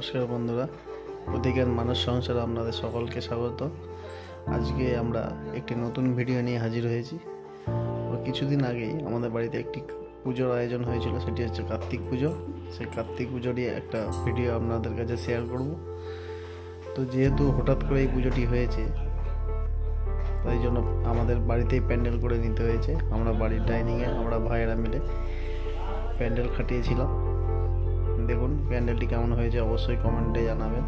নমস্কার বন্ধুরা, প্রতিজ্ঞান মানুষ সংসারে আপনাদের সকলকে স্বাগত। আজকে আমরা একটি নতুন ভিডিও নিয়ে হাজির হয়েছি। কিছুদিন আগেই আমাদের বাড়িতে একটি পুজোর আয়োজন হয়েছিল, সেটি হচ্ছে কার্তিক পুজো। সেই কার্তিক পুজোরই একটা ভিডিও আপনাদের কাছে শেয়ার করব। তো যেহেতু হঠাৎ করে এই পুজোটি হয়েছে, তাই জন্য আমাদের বাড়িতেই প্যান্ডেল করে নিতে হয়েছে। আমরা বাড়ির ডাইনিংয়ে আমরা ভাইয়েরা মিলে প্যান্ডেল খাটিয়েছিলাম। দেখুন প্যান্ডেলটি কেমন হয়েছে অবশ্যই কমেন্টে জানাবেন।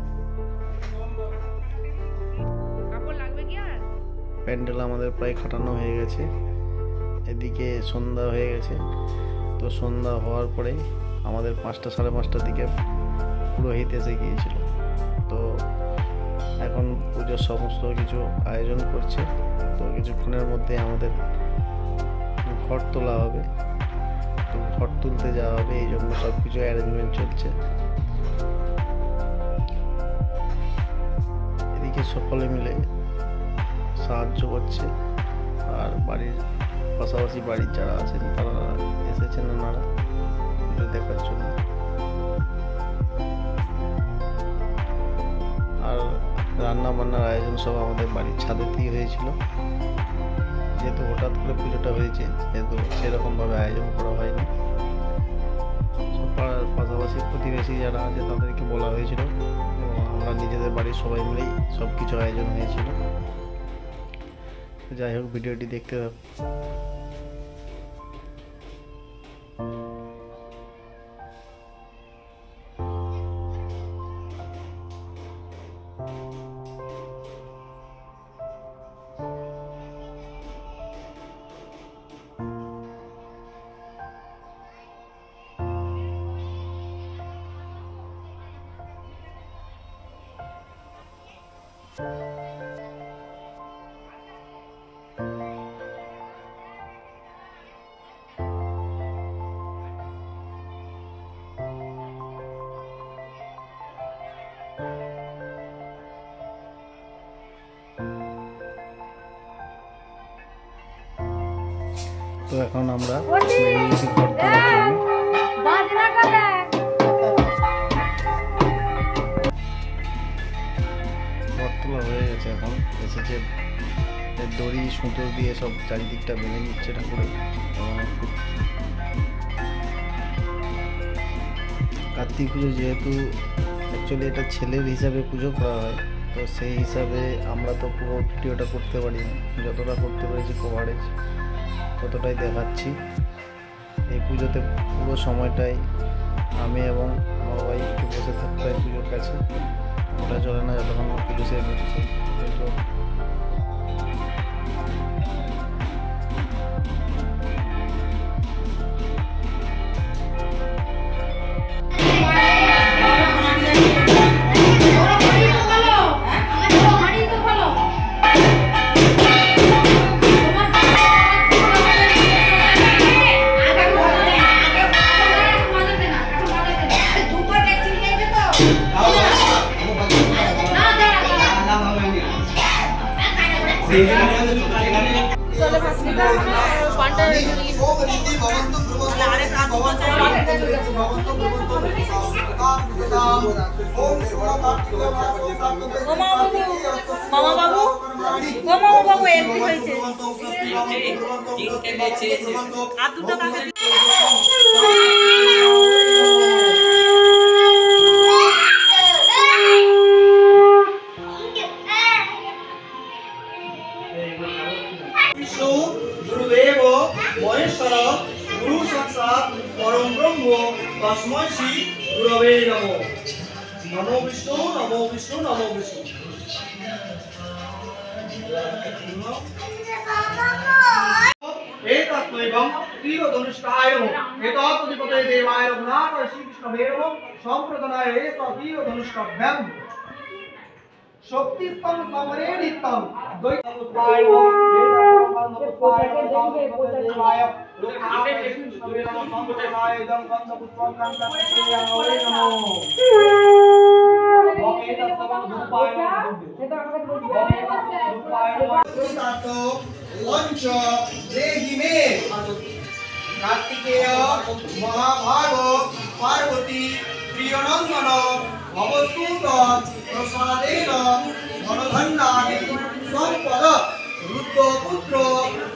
প্যান্ডেল আমাদের প্রায় খাটানো হয়ে গেছে, এদিকে সন্ধ্যা হয়ে গেছে। তো সন্ধ্যা হওয়ার পরে আমাদের 5টা সাড়ে 5টার দিকে পুরোহিত এসে গিয়েছিল। তো এখন পুজোর সমস্ত কিছু আয়োজন করছে। তো কিছুক্ষণের মধ্যে আমাদের ঘট তোলা হবে। তো ঘট তুলতে যাওয়া হবে, এই জন্য সব কিছু অ্যারেঞ্জমেন্ট চলছে। এদিকে সকলে মিলে সাহায্য করছে, আর বাড়ির পাশাপাশি বাড়ির যারা আছেন তারা এসেছেন ওনারা পুজো দেখার জন্য। আর রান্না বান্নার আয়োজন সব আমাদের বাড়ির ছাদেতেই হয়েছিল। যেহেতু হঠাৎ করে পুজোটা হয়েছে, যেহেতু সেরকমভাবে আয়োজন করা হয়নি। পাশাপাশি প্রতিবেশী যারা আছে তাদেরকে বলা হয়েছিল, এবং আমরা নিজেদের বাড়ির সবাই মিলেই সব কিছু আয়োজন হয়েছিল। যাই হোক, ভিডিওটি দেখতে থাকুন। তো এখন আমরা বেরিয়েছি ঘর তোলার জন্য। ঘর তোলা হয়ে গেছে, এখন এসেছে দড়ি সুতো দিয়ে সব চারিদিকটা বেঁধে নিচ্ছে ঠাকুরে। এবং কার্তিক পুজো যেহেতু অ্যাকচুয়ালি এটা ছেলের হিসাবে পুজো করা হয়, তো সেই হিসাবে আমরা তো পুরো ভিডিওটা করতে পারি না। যতটা করতে পেরেছি কভারেজ ততটাই দেখাচ্ছি। এই পুজোতে পুরো সময়টাই আমি এবং আমার ভাই একটু বসে থাকতে হয় পুজোর কাছে। ওটা চলে না যতক্ষণ পুজো শেষ হচ্ছে। गुरुदेव महेश्वर गुरु साक्षात् परम ब्रह्म तस्मै श्री गुरवे नमः। नमो विष्णु नमो विष्णु नमो विष्णु। एतस्मैवं तीरधनुष्टाय नमः। एतावदधिपते देवाय रघुनाथ श्री विष्णवे नमः। संप्रदानाय एष तीरधनुष्टाभ्यां शक्तिस्तम समरे नित्यं द्वैतमुपाय नमः। देवाय लोकाय विष्णवे नमः। संप्रदानाय इदं गन्धपुष्पं कान्ताय नमः। भवेतस्सवं धूपाय नमः। भवेतस्सवं धूपाय नमः। लंच देहि मे कार्तिकेय महाभाग पार्वती प्रियनंदन भव শিবপুত্র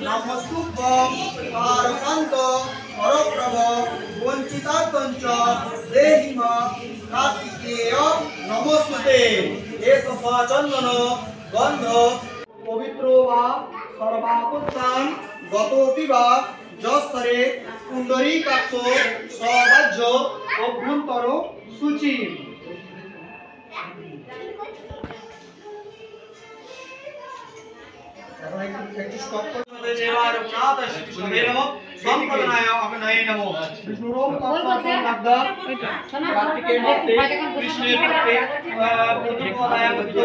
নমস্তুভ্যং পারকান্ত পরপ্রভ বঞ্চিতার্থঞ্চ দেহিমা কার্তিকেয় নমস্তুতে। এসব চন্দন গন্ধ পবিত্র বা সর্বাপত্তান গতোপি বা যস্তরে পুণ্ডরীকাক্ষ সবাজ্য অভ্যন্তর সূচি। একটু স্টপ করতে দেবার নাথ শ্রীকৃষ্ণে নমঃ সম্পদনায় অগ্নয়ে নমঃ বিষ্ণুরোম তৎসৎ নাগদা কার্তিকেয় মধ্যে কৃষ্ণের পক্ষে প্রতিপদায় গতিত।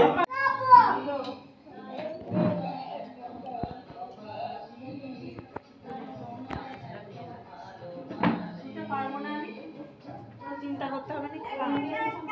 চিন্তা করতে হবে না।